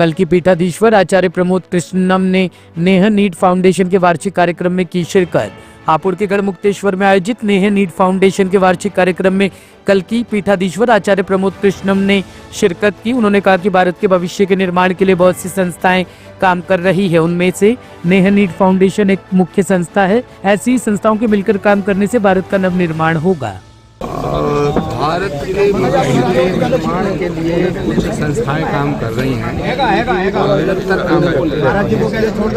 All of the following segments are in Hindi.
कल की पीठाधीश्वर आचार्य प्रमोद कृष्णम ने नेह नीट फाउंडेशन के वार्षिक कार्यक्रम में की शिरकत। हापुड़ के गढ़मुक्तेश्वर में आयोजित नेह नीट फाउंडेशन के वार्षिक कार्यक्रम में कल की पीठाधीश्वर आचार्य प्रमोद कृष्णम ने शिरकत की। उन्होंने कहा कि भारत के भविष्य के निर्माण के लिए बहुत सी संस्थाएं काम कर रही है, उनमें से नेह नीट फाउंडेशन एक मुख्य संस्था है। ऐसी संस्थाओं के मिलकर काम करने से भारत का नव निर्माण होगा। भारत के निर्माण के लिए कुछ संस्थाएं काम कर रही हैं, निरंतर काम करती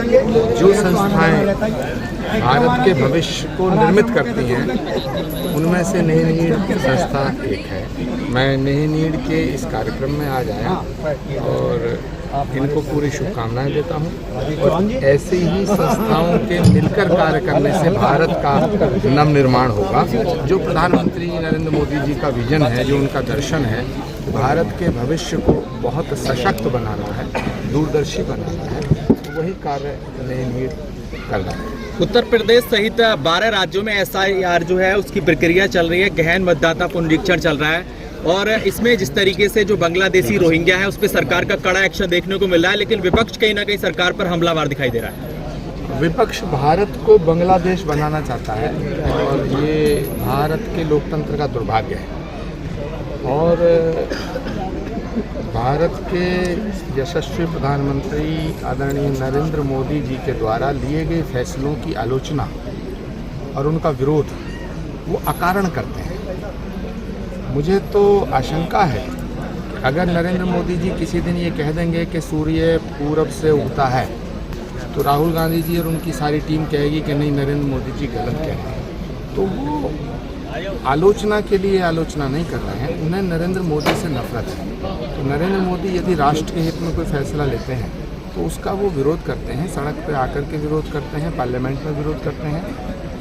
हैं। जो संस्थाएं भारत के भविष्य को निर्मित करती हैं, उनमें से नेह नीट संस्था एक है। मैं नेह नीट के इस कार्यक्रम में आज आया और इनको पूरी शुभकामनाएं देता हूं। और ऐसे ही संस्थाओं के मिलकर कार्य करने से भारत का नव निर्माण होगा। जो प्रधानमंत्री नरेंद्र मोदी जी का विजन है, जो उनका दर्शन है, भारत के भविष्य को बहुत सशक्त बनाना है, दूरदर्शी बनाना है, वही कार्य नेह नीट कर रहा है। उत्तर प्रदेश सहित 12 राज्यों में SIR जो है उसकी प्रक्रिया चल रही है, गहन मतदाता पुनरीक्षण चल रहा है और इसमें जिस तरीके से जो बांग्लादेशी रोहिंग्या है उस पर सरकार का कड़ा एक्शन देखने को मिल रहा है, लेकिन विपक्ष कहीं ना कहीं सरकार पर हमलावर दिखाई दे रहा है। विपक्ष भारत को बांग्लादेश बनाना चाहता है और ये भारत के लोकतंत्र का दुर्भाग्य है। और भारत के यशस्वी प्रधानमंत्री आदरणीय नरेंद्र मोदी जी के द्वारा लिए गए फैसलों की आलोचना और उनका विरोध वो अकारण करते हैं। मुझे तो आशंका है कि अगर नरेंद्र मोदी जी किसी दिन ये कह देंगे कि सूर्य पूरब से उगता है, तो राहुल गांधी जी और उनकी सारी टीम कहेगी कि नहीं, नरेंद्र मोदी जी गलत कह रहे हैं। तो वो आलोचना के लिए आलोचना नहीं कर रहे हैं, उन्हें नरेंद्र मोदी से नफरत है। तो नरेंद्र मोदी यदि राष्ट्र के हित में कोई फैसला लेते हैं तो उसका वो विरोध करते हैं, सड़क पर आकर के विरोध करते हैं, पार्लियामेंट में विरोध करते हैं,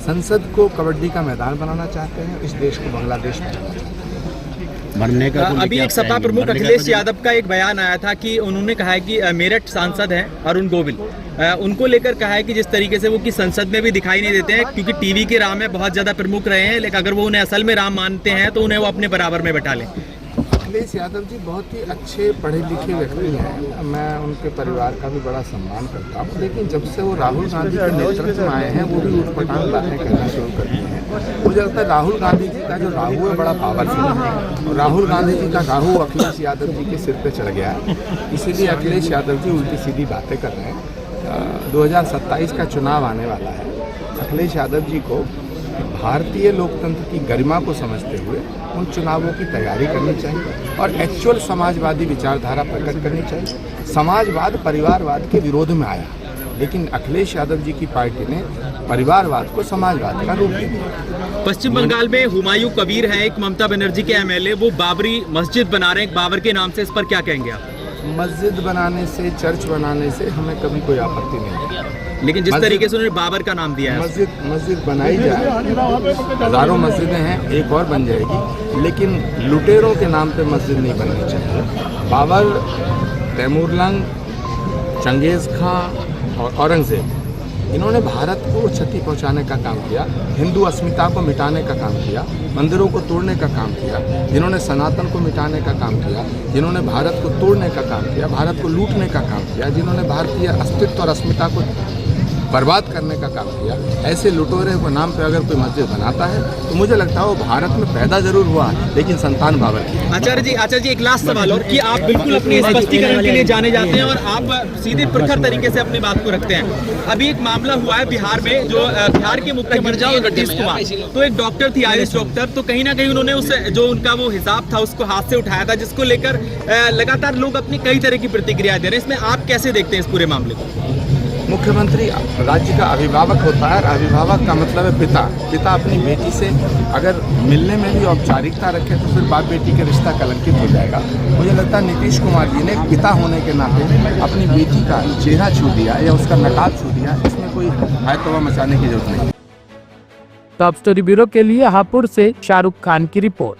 संसद को कबड्डी का मैदान बनाना चाहते हैं, इस देश को बांग्लादेश बनाना चाहते हैं। अभी एक सपा प्रमुख अखिलेश यादव का एक बयान आया था कि उन्होंने कहा है कि मेरठ सांसद हैं अरुण गोविल, उनको लेकर कहा है कि जिस तरीके से वो कि संसद में भी दिखाई नहीं देते हैं, क्योंकि टीवी के राम में बहुत ज्यादा प्रमुख रहे हैं, लेकिन अगर वो उन्हें असल में राम मानते हैं तो उन्हें वो अपने बराबर में बैठा लें। अखिलेश यादव जी बहुत ही अच्छे पढ़े लिखे व्यक्ति हैं, मैं उनके परिवार का भी बड़ा सम्मान करता हूँ, लेकिन जब से वो राहुल गांधी के नेतृत्व में आए हैं वो भी उठपटांग बातें करना शुरू कर दी हैं। मुझे लगता है राहुल गांधी जी का जो राहु है बड़ा पावरफुल है और राहुल गांधी जी का राहु अखिलेश यादव जी के सिर पे चढ़ गया है, इसीलिए अखिलेश यादव जी उल्टी सीधी बातें कर रहे हैं। 2027 का चुनाव आने वाला है। अखिलेश यादव जी को भारतीय लोकतंत्र की गरिमा को समझते हुए उन चुनावों की तैयारी करनी चाहिए और एक्चुअल समाजवादी विचारधारा प्रकट करनी चाहिए। समाजवाद परिवारवाद के विरोध में आया, लेकिन अखिलेश यादव जी की पार्टी ने परिवारवाद को समाजवाद का रूप दे दिया। पश्चिम बंगाल में हुमायूं कबीर है एक ममता बनर्जी के MLA, वो बाबरी मस्जिद बना रहे हैं बाबर के नाम से, इस पर क्या कहेंगे आप? मस्जिद बनाने से, चर्च बनाने से हमें कभी कोई आपत्ति नहीं है, लेकिन जिस तरीके से उन्होंने बाबर का नाम दिया है, मस्जिद बनाई जाए, हजारों मस्जिदें हैं, एक और बन जाएगी, लेकिन लुटेरों के नाम पे मस्जिद नहीं बननी चाहिए। बाबर, तैमूरलंग, चंगेज़ खां और औरंगज़ेब, इन्होंने भारत को क्षति पहुंचाने का काम किया, हिंदू अस्मिता को मिटाने का काम किया, मंदिरों को तोड़ने का काम किया, जिन्होंने सनातन को मिटाने का काम किया, जिन्होंने भारत को तोड़ने का काम किया, भारत को लूटने का काम किया, जिन्होंने भारतीय अस्तित्व और अस्मिता को बर्बाद करने का काम किया। ऐसे लुटेरे के नाम पे अगर कोई मस्जिद बनाता है तो मुझे लगता है वो भारत में पैदा जरूर हुआ है, लेकिन संतान बाबर की। आचार्य जी एक लास्ट सवाल और कि आप बिल्कुल अपने स्पष्टीकरण के लिए जाने जाते हैं और आप सीधे प्रखर तरीके से अपनी बात को रखते हैं। अभी एक मामला हुआ है बिहार में, जो बिहार के मुख्यमंत्री नीतीश कुमार, तो एक डॉक्टर थी, आयुष डॉक्टर, तो कहीं ना कहीं उन्होंने उस जो उनका वो हिसाब था उसको हाथ से उठाया था, जिसको लेकर लगातार लोग अपनी कई तरह की प्रतिक्रिया दे रहे हैं। इसमें आप कैसे देखते हैं इस पूरे मामले को? मुख्यमंत्री राज्य का अभिभावक होता है, अभिभावक का मतलब है पिता। पिता अपनी बेटी से अगर मिलने में भी औपचारिकता रखे तो फिर बाप बेटी का रिश्ता कलंकित हो जाएगा। मुझे लगता है नीतीश कुमार जी ने पिता होने के नाते अपनी बेटी का चेहरा छू दिया या उसका नकाब छू दिया, इसमें कोई हाय-तौबा मचाने की जरूरत नहीं। टॉप स्टोरी ब्यूरो के लिए हापुड़ से शाहरुख खान की रिपोर्ट।